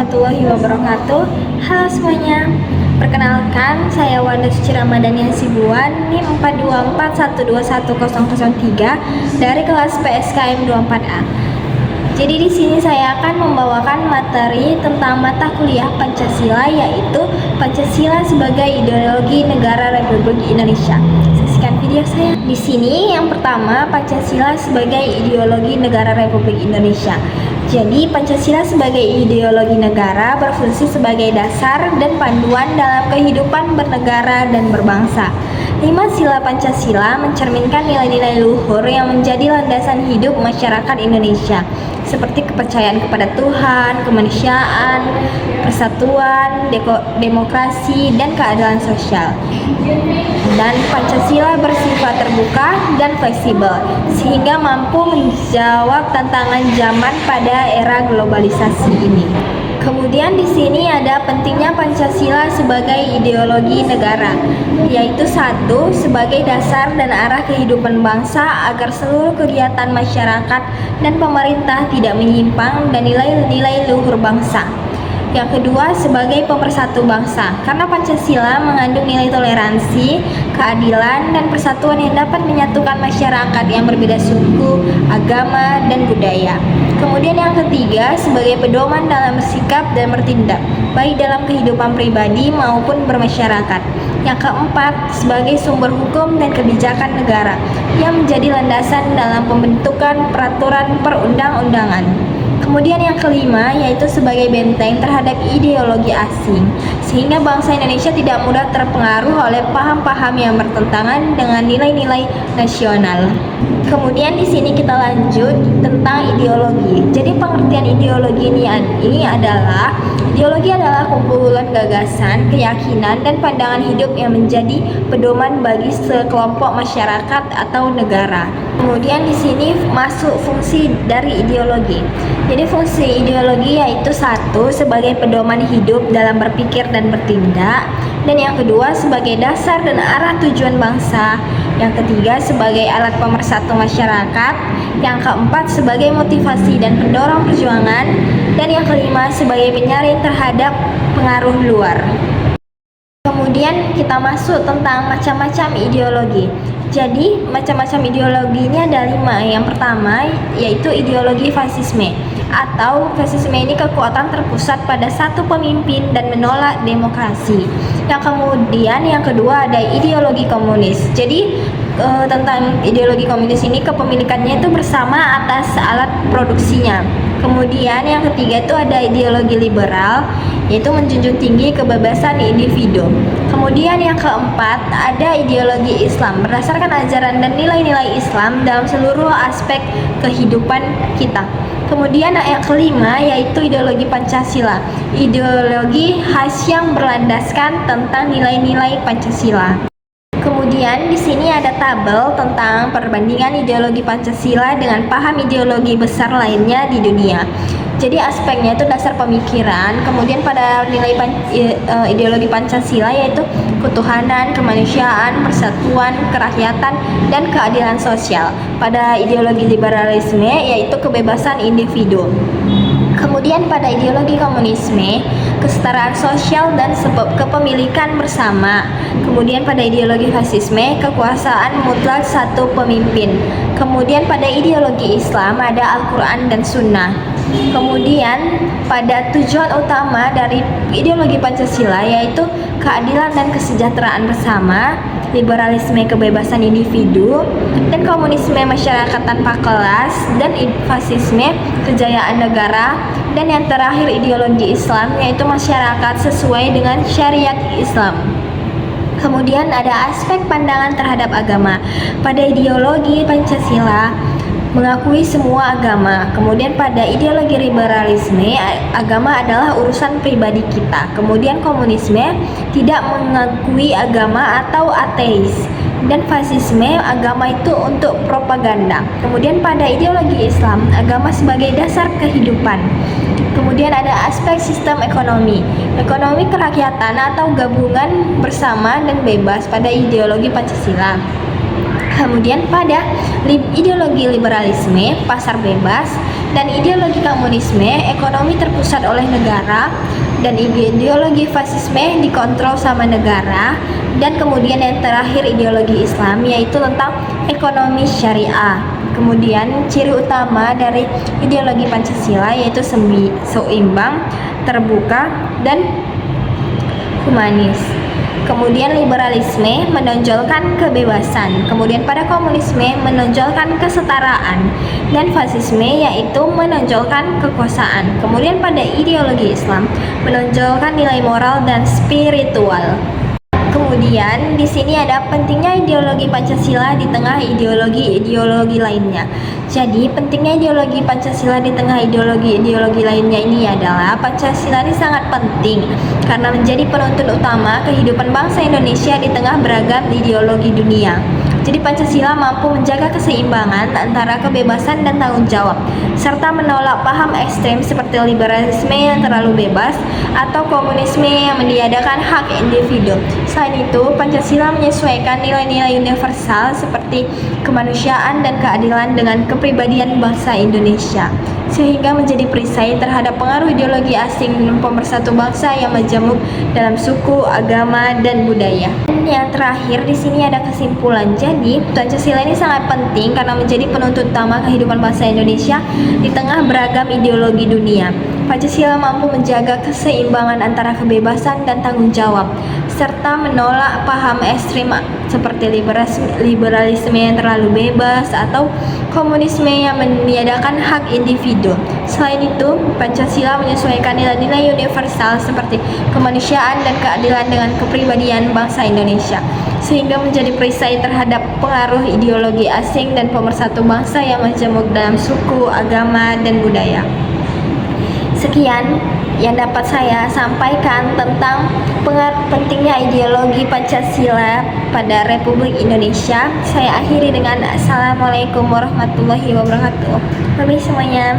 warahmatullahi wabarakatuh. Halo semuanya. Perkenalkan, saya Wanda Suci Ramadhani Hasibuan, NIM 424121003 dari kelas PSKM 24A. Jadi di sini saya akan membawakan materi tentang mata kuliah Pancasila, yaitu Pancasila sebagai ideologi negara Republik Indonesia. Saksikan video saya. Di sini yang pertama, Pancasila sebagai ideologi negara Republik Indonesia. Jadi Pancasila sebagai ideologi negara berfungsi sebagai dasar dan panduan dalam kehidupan bernegara dan berbangsa. 5 sila Pancasila mencerminkan nilai-nilai luhur yang menjadi landasan hidup masyarakat Indonesia, seperti kepercayaan kepada Tuhan, kemanusiaan, persatuan, demokrasi, dan keadilan sosial. Dan Pancasila bersifat terbuka dan fleksibel, sehingga mampu menjawab tantangan zaman pada era globalisasi ini. Kemudian di sini ada pentingnya Pancasila sebagai ideologi negara, yaitu 1. Sebagai dasar dan arah kehidupan bangsa agar seluruh kegiatan masyarakat dan pemerintah tidak menyimpang dan nilai-nilai luhur bangsa. Yang kedua, sebagai pemersatu bangsa, karena Pancasila mengandung nilai toleransi, keadilan, dan persatuan yang dapat menyatukan masyarakat yang berbeda suku, agama, dan budaya. Kemudian yang ketiga, sebagai pedoman dalam bersikap dan bertindak, baik dalam kehidupan pribadi maupun bermasyarakat. Yang keempat, sebagai sumber hukum dan kebijakan negara, yang menjadi landasan dalam pembentukan peraturan perundang-undangan. Kemudian yang kelima, yaitu sebagai benteng terhadap ideologi asing, sehingga bangsa Indonesia tidak mudah terpengaruh oleh paham-paham yang bertentangan dengan nilai-nilai nasional. Kemudian di sini kita lanjut tentang ideologi. Jadi pengertian ideologi ini adalah ideologi adalah kumpulan gagasan, keyakinan, dan pandangan hidup yang menjadi pedoman bagi sekelompok masyarakat atau negara. Kemudian di sini masuk fungsi dari ideologi. Jadi fungsi ideologi yaitu 1. Sebagai pedoman hidup dalam berpikir dan bertindak, dan yang kedua sebagai dasar dan arah tujuan bangsa, yang ketiga sebagai alat pemersatu masyarakat, yang keempat sebagai motivasi dan pendorong perjuangan, dan yang kelima sebagai penyaring terhadap pengaruh luar. Kemudian kita masuk tentang macam-macam ideologi. Jadi macam-macam ideologi ini ada 5. Yang pertama yaitu ideologi fasisme, atau fasisme ini kekuatan terpusat pada satu pemimpin dan menolak demokrasi. Yang kemudian yang kedua ada ideologi komunis. Jadi tentang ideologi komunis ini kepemilikannya itu bersama atas alat produksinya. Kemudian yang ketiga itu ada ideologi liberal, yaitu menjunjung tinggi kebebasan individu. Kemudian yang keempat ada ideologi Islam, berdasarkan ajaran dan nilai-nilai Islam dalam seluruh aspek kehidupan kita. Kemudian yang kelima yaitu ideologi Pancasila, ideologi khas yang berlandaskan tentang nilai-nilai Pancasila. Kemudian di sini ada tabel tentang perbandingan ideologi Pancasila dengan paham ideologi besar lainnya di dunia. Jadi aspeknya itu dasar pemikiran. Kemudian pada nilai ideologi Pancasila yaitu ketuhanan, kemanusiaan, persatuan, kerakyatan, dan keadilan sosial. Pada ideologi liberalisme yaitu kebebasan individu. Kemudian pada ideologi komunisme, kesetaraan sosial dan kepemilikan bersama. Kemudian pada ideologi fasisme, kekuasaan mutlak satu pemimpin. Kemudian pada ideologi Islam ada Al-Quran dan Sunnah. Kemudian pada tujuan utama dari ideologi Pancasila yaitu keadilan dan kesejahteraan bersama, liberalisme kebebasan individu, dan komunisme masyarakat tanpa kelas, dan fasisme kejayaan negara, dan yang terakhir ideologi Islam yaitu masyarakat sesuai dengan syariat Islam. Kemudian ada aspek pandangan terhadap agama. Pada ideologi Pancasila mengakui semua agama. Kemudian pada ideologi liberalisme, agama adalah urusan pribadi kita. Kemudian komunisme tidak mengakui agama atau ateis. Dan fasisme, agama itu untuk propaganda. Kemudian pada ideologi Islam, agama sebagai dasar kehidupan. Kemudian ada aspek sistem ekonomi. Ekonomi kerakyatan atau gabungan bersama dan bebas pada ideologi Pancasila. Kemudian pada ideologi liberalisme, pasar bebas, Dan ideologi komunisme, ekonomi terpusat oleh negara, dan ideologi fasisme dikontrol sama negara, dan kemudian yang terakhir ideologi Islam, yaitu tentang ekonomi syariah. Kemudian ciri utama dari ideologi Pancasila yaitu seimbang, terbuka, dan humanis. Kemudian liberalisme menonjolkan kebebasan. Kemudian pada komunisme menonjolkan kesetaraan, dan fasisme yaitu menonjolkan kekuasaan. Kemudian pada ideologi Islam menonjolkan nilai moral dan spiritual. Kemudian di sini ada pentingnya ideologi Pancasila di tengah ideologi-ideologi lainnya. Jadi pentingnya ideologi Pancasila di tengah ideologi-ideologi lainnya ini adalah Pancasila ini sangat penting karena menjadi penuntun utama kehidupan bangsa Indonesia di tengah beragam ideologi dunia. Jadi Pancasila mampu menjaga keseimbangan antara kebebasan dan tanggung jawab, serta menolak paham ekstrem seperti liberalisme yang terlalu bebas atau komunisme yang meniadakan hak individu. Selain itu, Pancasila menyesuaikan nilai-nilai universal seperti kemanusiaan dan keadilan dengan kepribadian bangsa Indonesia, sehingga menjadi perisai terhadap pengaruh ideologi asing dan pemersatu bangsa yang majemuk dalam suku, agama, dan budaya. Dan yang terakhir di sini ada kesimpulan. Jadi, Pancasila ini sangat penting karena menjadi penuntut utama kehidupan bangsa Indonesia di tengah beragam ideologi dunia. Pancasila mampu menjaga keseimbangan antara kebebasan dan tanggung jawab, serta menolak paham ekstrim seperti liberalisme yang terlalu bebas atau komunisme yang meniadakan hak individu. Selain itu, Pancasila menyesuaikan nilai-nilai universal seperti kemanusiaan dan keadilan dengan kepribadian bangsa Indonesia, sehingga menjadi perisai terhadap pengaruh ideologi asing dan pemersatu bangsa yang majemuk dalam suku, agama, dan budaya. Sekian yang dapat saya sampaikan tentang pentingnya ideologi Pancasila pada Republik Indonesia. Saya akhiri dengan Assalamualaikum warahmatullahi wabarakatuh. Bye semuanya.